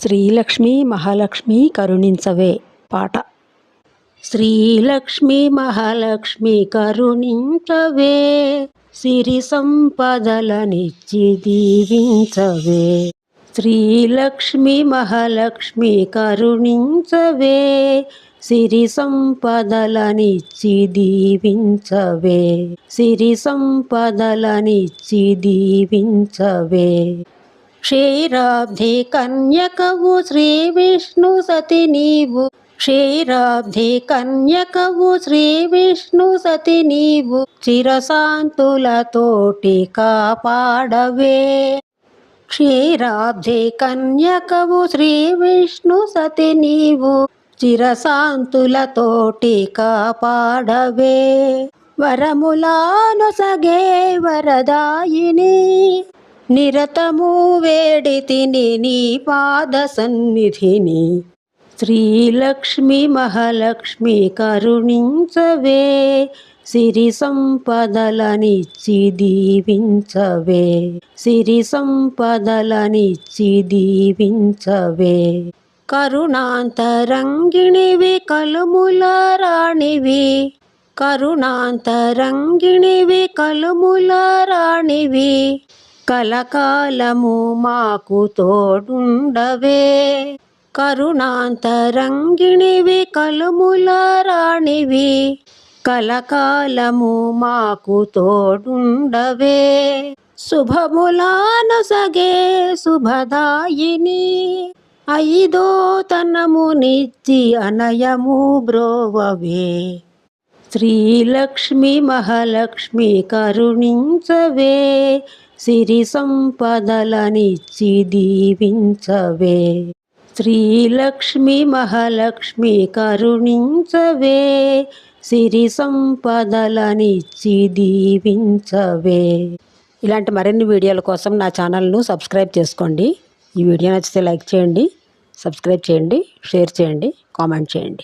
శ్రీలక్ష్మీ మహాలక్ష్మి కరుణించవే పాట. శ్రీలక్ష్మీ మహాలక్ష్మి కరుణించవే, సిరి సంపదలనిచ్చి దీవించవే. శ్రీలక్ష్మీ మహాలక్ష్మి కరుణించవే, సిరి సంపదలనిచ్చి దీవించవే. సిరి సంపదలనిచ్చి దీవించవే. క్షీరాబ్ధి కన్యకవు శ్రీ విష్ణు సతి నీవు, క్షీరాబ్ధి కన్యకవు శ్రీ విష్ణు సతి నీవు, చిరశాంతులతోటి కాపాడవే. క్షీరాబ్ధి కన్యకవు శ్రీ విష్ణు సతి నీవు, చిరశాంతులతోటి కాపాడవే. వరములానొసగే వరదాయిని, నిరతము వేడితిని నీ పాద సన్నిధిని. శ్రీలక్ష్మీ మహాలక్ష్మి కరుణించవే, సిరి సంపదలనిచ్చి దీవించవే. సిరి సంపదలనిచ్చి దీవించవే. కరుణాంతరంగిణివి కలుముల రాణివి, కరుణాంతరంగిణివి కలుముల రాణివి, కలకాలము మాకు తోడుండవే. కరుణాంతరంగిణివి కలుముల రాణివి, కలకాలము మాకు తోడుండవే. శుభములానొసగే శుభదాయిని, ఐదో తనమునిచ్చి అనయము బ్రోవవే. శ్రీలక్ష్మీ మహాలక్ష్మి కరుణించవే, సిరి సంపదలనిచ్చి దీవించవే. శ్రీలక్ష్మీ మహాలక్ష్మి కరుణించవే, సిరి సంపదలనిచ్చి దీవించవే. ఇలాంటి మరిన్ని వీడియోల కోసం నా ఛానల్ను సబ్స్క్రైబ్ చేసుకోండి. ఈ వీడియో నచ్చితే లైక్ చేయండి, సబ్స్క్రైబ్ చేయండి, షేర్ చేయండి, కామెంట్ చేయండి.